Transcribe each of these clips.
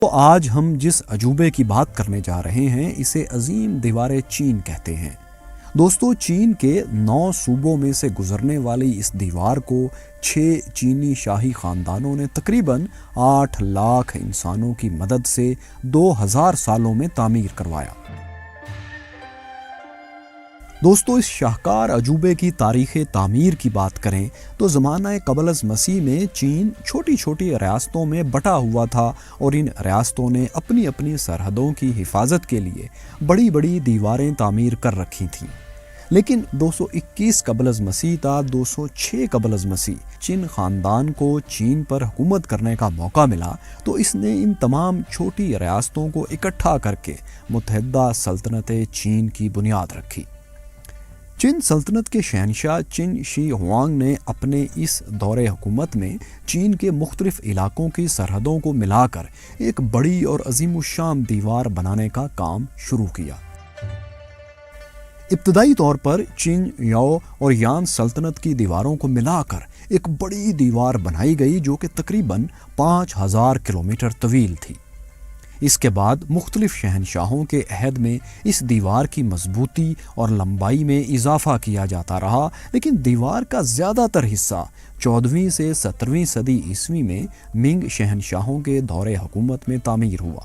تو آج ہم جس عجوبے کی بات کرنے جا رہے ہیں اسے عظیم دیوار چین کہتے ہیں۔ دوستو، چین کے 9 صوبوں میں سے گزرنے والی اس دیوار کو 6 چینی شاہی خاندانوں نے تقریباً 8 لاکھ انسانوں کی مدد سے 2000 سالوں میں تعمیر کروایا۔ دوستو، اس شاہکار عجوبے کی تاریخ تعمیر کی بات کریں تو زمانہ قبل از مسیح میں چین چھوٹی چھوٹی ریاستوں میں بٹا ہوا تھا اور ان ریاستوں نے اپنی اپنی سرحدوں کی حفاظت کے لیے بڑی بڑی دیواریں تعمیر کر رکھی تھیں۔ لیکن 221 قبل از مسیح تا 206 قبل از مسیح چین خاندان کو چین پر حکومت کرنے کا موقع ملا تو اس نے ان تمام چھوٹی ریاستوں کو اکٹھا کر کے متحدہ سلطنت چین کی بنیاد رکھی۔ چین سلطنت کے شہنشاہ چن شی ہوانگ نے اپنے اس دور حکومت میں چین کے مختلف علاقوں کی سرحدوں کو ملا کر ایک بڑی اور عظیم الشان دیوار بنانے کا کام شروع کیا۔ ابتدائی طور پر چین، یاؤ اور یان سلطنت کی دیواروں کو ملا کر ایک بڑی دیوار بنائی گئی جو کہ تقریباً 5000 کلومیٹر طویل تھی۔ اس کے بعد مختلف شہنشاہوں کے عہد میں اس دیوار کی مضبوطی اور لمبائی میں اضافہ کیا جاتا رہا، لیکن دیوار کا زیادہ تر حصہ 14ویں سے 17ویں صدی عیسوی میں منگ شہنشاہوں کے دور حکومت میں تعمیر ہوا۔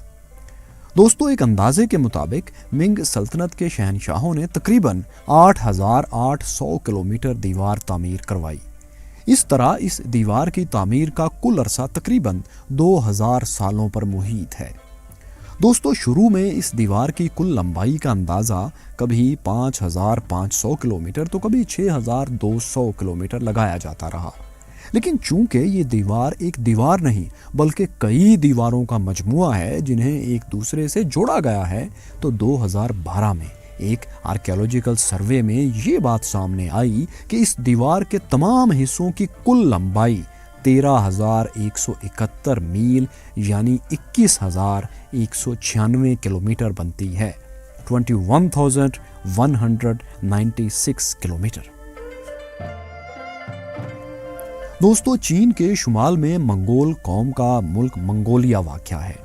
دوستو، ایک اندازے کے مطابق منگ سلطنت کے شہنشاہوں نے تقریباً 8800 کلومیٹر دیوار تعمیر کروائی۔ اس طرح اس دیوار کی تعمیر کا کل عرصہ تقریباً 2000 سالوں پر محیط ہے۔ دوستو، شروع میں اس دیوار کی کل لمبائی کا اندازہ کبھی 5500 کلومیٹر تو کبھی 6200 کلومیٹر لگایا جاتا رہا، لیکن چونکہ یہ دیوار ایک دیوار نہیں بلکہ کئی دیواروں کا مجموعہ ہے جنہیں ایک دوسرے سے جوڑا گیا ہے، تو 2012 میں ایک آرکیالوجیکل سروے میں یہ بات سامنے آئی کہ اس دیوار کے تمام حصوں کی کل لمبائی 13171 میل یعنی 21196 کلومیٹر بنتی ہے، 21196 کلومیٹر۔ دوستو، چین کے شمال میں منگول قوم کا ملک منگولیا واقع ہے۔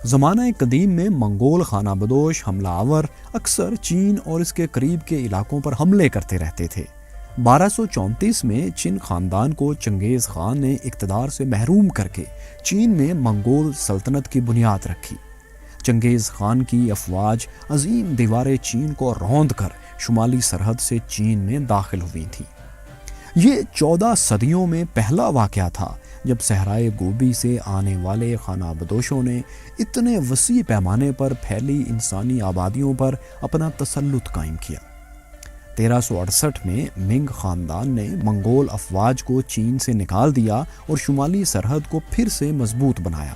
زمانہ قدیم میں منگول خانہ بدوش حملہ آور اکثر چین اور اس کے قریب کے علاقوں پر حملے کرتے رہتے تھے۔ 1234 میں چین خاندان کو چنگیز خان نے اقتدار سے محروم کر کے چین میں منگول سلطنت کی بنیاد رکھی۔ چنگیز خان کی افواج عظیم دیوار چین کو روند کر شمالی سرحد سے چین میں داخل ہوئی تھی۔ یہ 14 صدیوں میں پہلا واقعہ تھا جب صحرائے گوبی سے آنے والے خانہ بدوشوں نے اتنے وسیع پیمانے پر پھیلی انسانی آبادیوں پر اپنا تسلط قائم کیا۔ 1368 میں منگ خاندان نے منگول افواج کو چین سے نکال دیا اور شمالی سرحد کو پھر سے مضبوط بنایا۔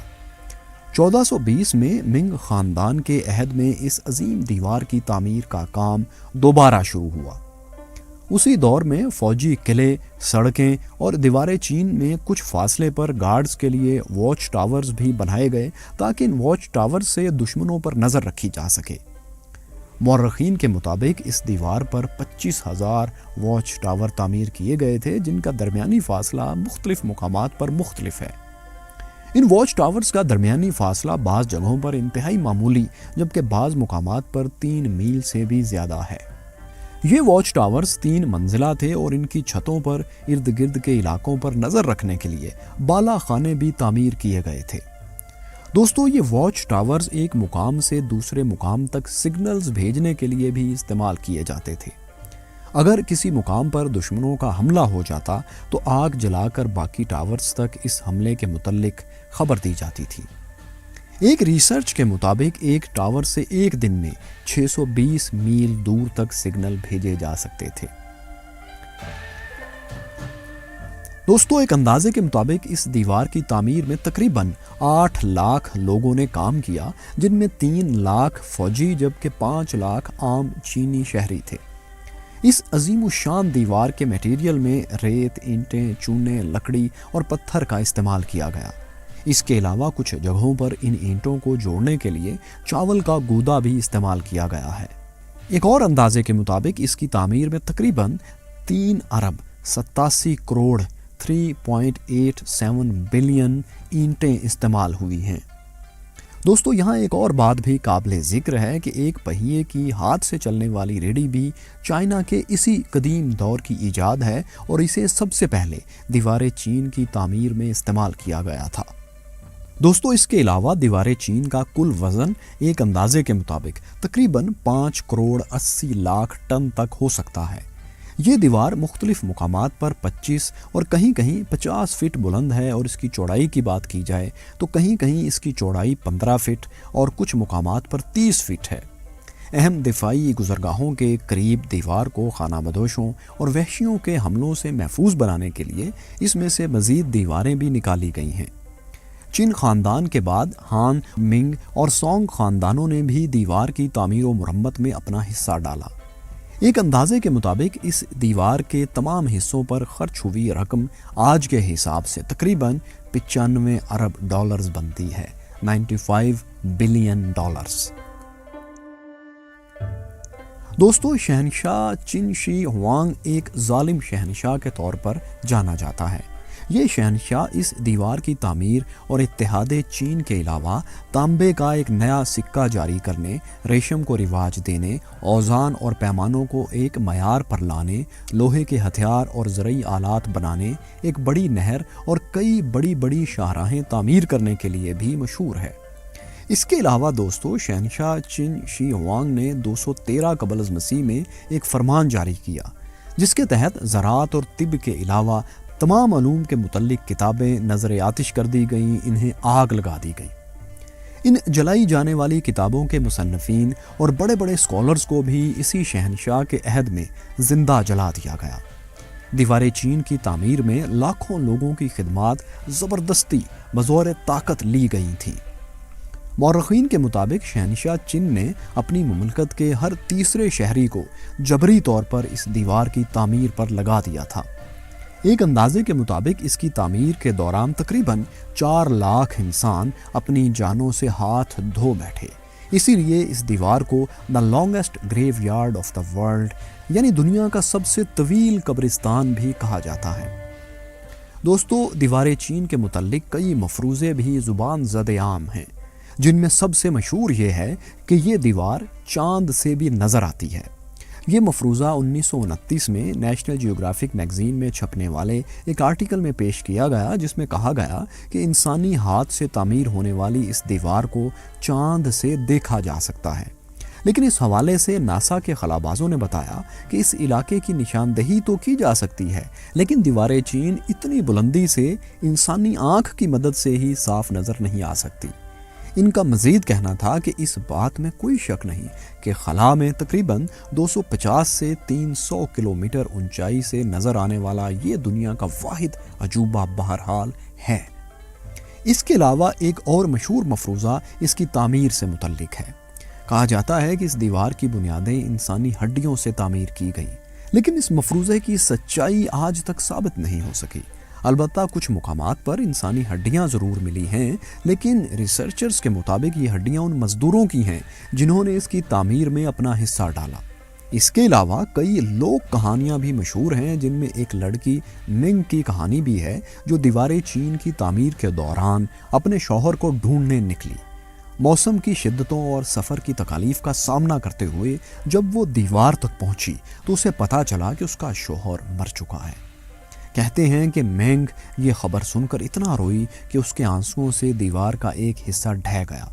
1420 میں منگ خاندان کے عہد میں اس عظیم دیوار کی تعمیر کا کام دوبارہ شروع ہوا۔ اسی دور میں فوجی قلعے، سڑکیں اور دیوار چین میں کچھ فاصلے پر گارڈز کے لیے واچ ٹاورز بھی بنائے گئے تاکہ ان واچ ٹاورز سے دشمنوں پر نظر رکھی جا سکے۔ مورخین کے مطابق اس دیوار پر 25,000 واچ ٹاور تعمیر کیے گئے تھے جن کا درمیانی فاصلہ مختلف مقامات پر مختلف ہے۔ ان واچ ٹاورز کا درمیانی فاصلہ بعض جگہوں پر انتہائی معمولی جبکہ بعض مقامات پر 3 میل سے بھی زیادہ ہے۔ یہ واچ ٹاورز 3 منزلہ تھے اور ان کی چھتوں پر ارد گرد کے علاقوں پر نظر رکھنے کے لیے بالا خانے بھی تعمیر کیے گئے تھے۔ دوستو، یہ واچ ٹاورز ایک مقام سے دوسرے مقام تک سگنلز بھیجنے کے لیے بھی استعمال کیے جاتے تھے۔ اگر کسی مقام پر دشمنوں کا حملہ ہو جاتا تو آگ جلا کر باقی ٹاورز تک اس حملے کے متعلق خبر دی جاتی تھی۔ ایک ریسرچ کے مطابق ایک ٹاور سے ایک دن میں 620 میل دور تک سگنل بھیجے جا سکتے تھے۔ دوستو، ایک اندازے کے مطابق اس دیوار کی تعمیر میں تقریباً 8 لاکھ لوگوں نے کام کیا، جن میں 3 لاکھ فوجی جبکہ 5 لاکھ عام چینی شہری تھے۔ اس عظیم الشان دیوار کے میٹیریل میں ریت، اینٹیں، چونے، لکڑی اور پتھر کا استعمال کیا گیا۔ اس کے علاوہ کچھ جگہوں پر ان اینٹوں کو جوڑنے کے لیے چاول کا گودا بھی استعمال کیا گیا ہے۔ ایک اور اندازے کے مطابق اس کی تعمیر میں تقریباً 3 ارب 87 کروڑ 3.87 بلین اینٹیں استعمال ہوئی ہیں۔ دوستو یہاں ایک اور بات بھی قابل ذکر ہے کہ ایک پہیے کی ہاتھ سے چلنے والی ریڑھی بھی چائنا کے اسی قدیم دور کی ایجاد ہے اور اسے سب سے پہلے دیوار چین کی تعمیر میں استعمال کیا گیا تھا۔ دوستو اس کے علاوہ دیوار چین کا کل وزن ایک اندازے کے مطابق تقریباً 5 کروڑ 80 لاکھ ٹن تک ہو سکتا ہے۔ یہ دیوار مختلف مقامات پر 25 اور کہیں کہیں 50 فٹ بلند ہے اور اس کی چوڑائی کی بات کی جائے تو کہیں کہیں اس کی چوڑائی 15 فٹ اور کچھ مقامات پر 30 فٹ ہے۔ اہم دفاعی گزرگاہوں کے قریب دیوار کو خانہ بدوشوں اور وحشیوں کے حملوں سے محفوظ بنانے کے لیے اس میں سے مزید دیواریں بھی نکالی گئی ہیں۔ چین خاندان کے بعد ہان، منگ اور سونگ خاندانوں نے بھی دیوار کی تعمیر و مرمت میں اپنا حصہ ڈالا۔ ایک اندازے کے مطابق اس دیوار کے تمام حصوں پر خرچ ہوئی رقم آج کے حساب سے تقریباً 95 ارب ڈالرز بنتی ہے، 95 بلین ڈالرز۔ دوستو شہنشاہ چن شی ہوانگ ایک ظالم شہنشاہ کے طور پر جانا جاتا ہے۔ یہ شہنشاہ اس دیوار کی تعمیر اور اتحاد چین کے علاوہ تانبے کا ایک نیا سکہ جاری کرنے، ریشم کو رواج دینے، اوزان اور پیمانوں کو ایک معیار پر لانے، لوہے کے ہتھیار اور زرعی آلات بنانے، ایک بڑی نہر اور کئی بڑی بڑی شاہراہیں تعمیر کرنے کے لیے بھی مشہور ہے۔ اس کے علاوہ دوستو شہنشاہ چن شی ہوانگ نے 213 قبل از مسیح میں ایک فرمان جاری کیا جس کے تحت زراعت اور طب کے علاوہ تمام علوم کے متعلق کتابیں نظر آتش کر دی گئیں، انہیں آگ لگا دی گئی۔ ان جلائی جانے والی کتابوں کے مصنفین اور بڑے بڑے اسکالرز کو بھی اسی شہنشاہ کے عہد میں زندہ جلا دیا گیا۔ دیوار چین کی تعمیر میں لاکھوں لوگوں کی خدمات زبردستی بزور طاقت لی گئی تھیں۔ مورخین کے مطابق شہنشاہ چن نے اپنی مملکت کے ہر تیسرے شہری کو جبری طور پر اس دیوار کی تعمیر پر لگا دیا تھا۔ ایک اندازے کے مطابق اس کی تعمیر کے دوران تقریباً 4 لاکھ انسان اپنی جانوں سے ہاتھ دھو بیٹھے۔ اسی لیے اس دیوار کو دا لانگسٹ گریو یارڈ آف دا ورلڈ یعنی دنیا کا سب سے طویل قبرستان بھی کہا جاتا ہے۔ دوستو دیوار چین کے متعلق کئی مفروضے بھی زبان زد عام ہیں، جن میں سب سے مشہور یہ ہے کہ یہ دیوار چاند سے بھی نظر آتی ہے۔ یہ مفروضہ 1929 میں نیشنل جیوگرافک میگزین میں چھپنے والے ایک آرٹیکل میں پیش کیا گیا، جس میں کہا گیا کہ انسانی ہاتھ سے تعمیر ہونے والی اس دیوار کو چاند سے دیکھا جا سکتا ہے۔ لیکن اس حوالے سے ناسا کے خلابازوں نے بتایا کہ اس علاقے کی نشاندہی تو کی جا سکتی ہے، لیکن دیوار چین اتنی بلندی سے انسانی آنکھ کی مدد سے ہی صاف نظر نہیں آ سکتی۔ ان کا مزید کہنا تھا کہ اس بات میں کوئی شک نہیں کہ خلا میں تقریباً 250 سے 300 کلومیٹر اونچائی سے نظر آنے والا یہ دنیا کا واحد عجوبہ بہرحال ہے۔ اس کے علاوہ ایک اور مشہور مفروضہ اس کی تعمیر سے متعلق ہے۔ کہا جاتا ہے کہ اس دیوار کی بنیادیں انسانی ہڈیوں سے تعمیر کی گئیں، لیکن اس مفروضے کی سچائی آج تک ثابت نہیں ہو سکی۔ البتہ کچھ مقامات پر انسانی ہڈیاں ضرور ملی ہیں، لیکن ریسرچرز کے مطابق یہ ہڈیاں ان مزدوروں کی ہیں جنہوں نے اس کی تعمیر میں اپنا حصہ ڈالا۔ اس کے علاوہ کئی لوک کہانیاں بھی مشہور ہیں، جن میں ایک لڑکی منگ کی کہانی بھی ہے جو دیوار چین کی تعمیر کے دوران اپنے شوہر کو ڈھونڈنے نکلی۔ موسم کی شدتوں اور سفر کی تکالیف کا سامنا کرتے ہوئے جب وہ دیوار تک پہنچی تو اسے پتہ چلا کہ اس کا شوہر مر چکا ہے۔ کہتے ہیں کہ مینگ یہ خبر سن کر اتنا روئی کہ اس کے آنسوؤں سے دیوار کا ایک حصہ ڈھہ گیا۔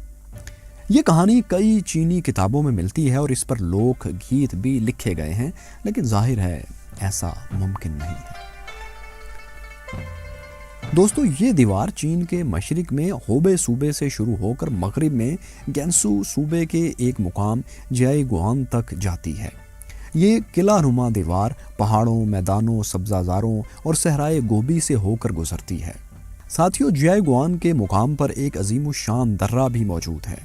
یہ کہانی کئی چینی کتابوں میں ملتی ہے اور اس پر لوک گیت بھی لکھے گئے ہیں، لیکن ظاہر ہے ایسا ممکن نہیں ہے۔ دوستو یہ دیوار چین کے مشرق میں ہوبے صوبے سے شروع ہو کر مغرب میں گینسو صوبے کے ایک مقام جیائی گوان تک جاتی ہے۔ یہ قلعہ نما دیوار پہاڑوں، میدانوں، سبزہ زاروں اور صحرائے گوبی سے ہو کر گزرتی ہے۔ ساتھیوں جیائی گوان کے مقام پر ایک عظیم الشان درہ بھی موجود ہے۔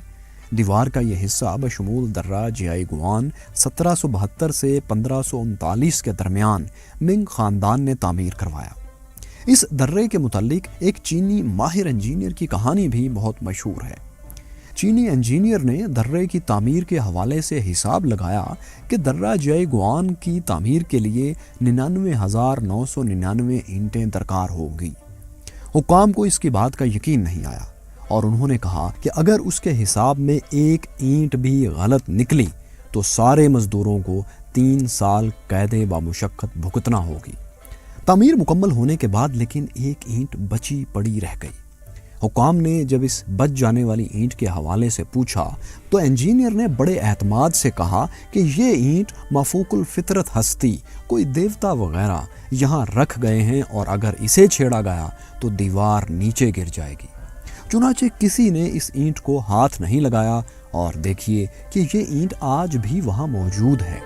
دیوار کا یہ حصہ بشمول درہ جیائی گوان 1772 سے 1539 کے درمیان منگ خاندان نے تعمیر کروایا۔ اس درے کے متعلق ایک چینی ماہر انجینئر کی کہانی بھی بہت مشہور ہے۔ چینی انجینئر نے درے کی تعمیر کے حوالے سے حساب لگایا کہ درہ جیائی گوان کی تعمیر کے لیے 99,999 اینٹیں درکار ہوں گی۔ حکام کو اس کی بات کا یقین نہیں آیا اور انہوں نے کہا کہ اگر اس کے حساب میں ایک اینٹ بھی غلط نکلی تو سارے مزدوروں کو 3 سال قید بامشقت بھگتنا ہوگی۔ تعمیر مکمل ہونے کے بعد لیکن ایک اینٹ بچی پڑی رہ گئی۔ حکام نے جب اس بچ جانے والی اینٹ کے حوالے سے پوچھا تو انجینئر نے بڑے اعتماد سے کہا کہ یہ اینٹ مافوق الفطرت ہستی، کوئی دیوتا وغیرہ یہاں رکھ گئے ہیں اور اگر اسے چھیڑا گیا تو دیوار نیچے گر جائے گی۔ چنانچہ کسی نے اس اینٹ کو ہاتھ نہیں لگایا اور دیکھیے کہ یہ اینٹ آج بھی وہاں موجود ہے۔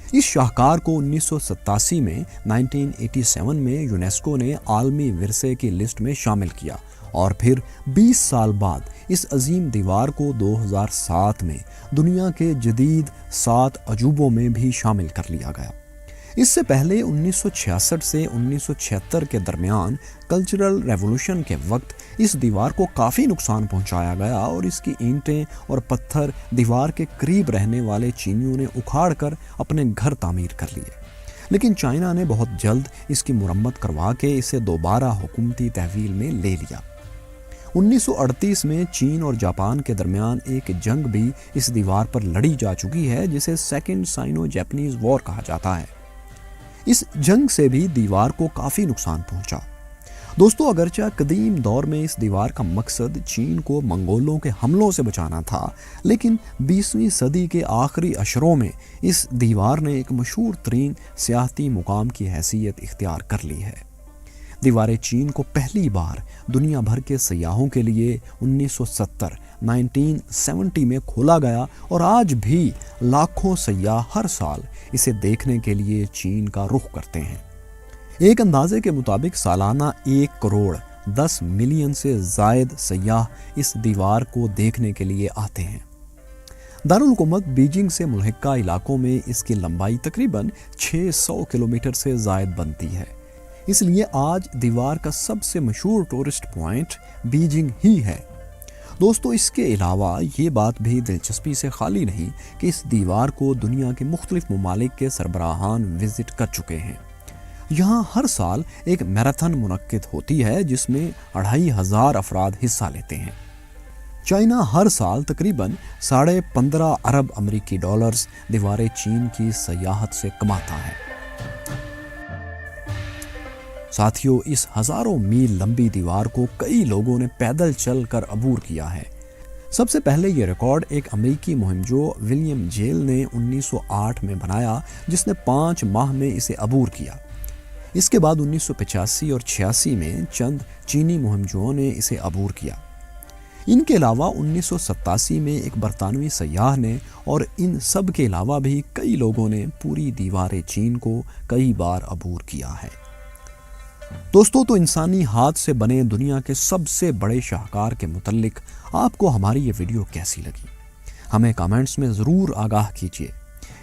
اس شاہکار کو 1987 میں 1987 میں یونیسکو نے عالمی ورثے کی لسٹ میں شامل کیا اور پھر 20 سال بعد اس عظیم دیوار کو 2007 میں دنیا کے جدید 7 عجوبوں میں بھی شامل کر لیا گیا۔ اس سے پہلے 1966 سے 1976 کے درمیان کلچرل ریولوشن کے وقت اس دیوار کو کافی نقصان پہنچایا گیا اور اس کی اینٹیں اور پتھر دیوار کے قریب رہنے والے چینیوں نے اکھاڑ کر اپنے گھر تعمیر کر لیے، لیکن چائنا نے بہت جلد اس کی مرمت کروا کے اسے دوبارہ حکومتی تحویل میں لے لیا۔ 1938 میں چین اور جاپان کے درمیان ایک جنگ بھی اس دیوار پر لڑی جا چکی ہے جسے سیکنڈ سائنو جاپنیز وار کہا جاتا ہے۔ اس جنگ سے بھی دیوار کو کافی نقصان پہنچا۔ دوستو، اگرچہ قدیم دور میں اس دیوار کا مقصد چین کو منگولوں کے حملوں سے بچانا تھا، لیکن 20ویں صدی کے آخری اشروں میں اس دیوار نے ایک مشہور ترین سیاحتی مقام کی حیثیت اختیار کر لی ہے۔ دیوار چین کو پہلی بار دنیا بھر کے سیاحوں کے لیے 1970 میں کھولا گیا اور آج بھی لاکھوں سیاح ہر سال اسے دیکھنے کے لیے چین کا رخ کرتے ہیں۔ ایک اندازے کے مطابق سالانہ 1 کروڑ 10 ملین سے زائد سیاح اس دیوار کو دیکھنے کے لیے آتے ہیں۔ دارالحکومت بیجنگ سے ملحقہ علاقوں میں اس کی لمبائی تقریباً 600 کلومیٹر سے زائد بنتی ہے، اس لیے آج دیوار کا سب سے مشہور ٹورسٹ پوائنٹ بیجنگ ہی ہے۔ دوستو، اس کے علاوہ یہ بات بھی دلچسپی سے خالی نہیں کہ اس دیوار کو دنیا کے مختلف ممالک کے سربراہان وزٹ کر چکے ہیں۔ یہاں ہر سال ایک میراتھن منعقد ہوتی ہے جس میں 2500 افراد حصہ لیتے ہیں۔ چائنا ہر سال تقریباً 15.5 ارب امریکی ڈالرز دیوار چین کی سیاحت سے کماتا ہے۔ ساتھیوں، اس ہزاروں میل لمبی دیوار کو کئی لوگوں نے پیدل چل کر عبور کیا ہے۔ سب سے پہلے یہ ریکارڈ ایک امریکی مہمجو ولیم جیل نے 1908 میں بنایا، جس نے 5 ماہ میں اسے عبور کیا۔ اس کے بعد 1985 اور 86 میں چند چینی مہمجوؤں نے اسے عبور کیا۔ ان کے علاوہ 1987 میں ایک برطانوی سیاح نے، اور ان سب کے علاوہ بھی کئی لوگوں نے پوری دیوار چین کو کئی بار عبور کیا ہے۔ دوستو، تو انسانی ہاتھ سے بنے دنیا کے سب سے بڑے شاہکار کے متعلق آپ کو ہماری یہ ویڈیو کیسی لگی؟ ہمیں کامنٹس میں ضرور آگاہ کیجیے۔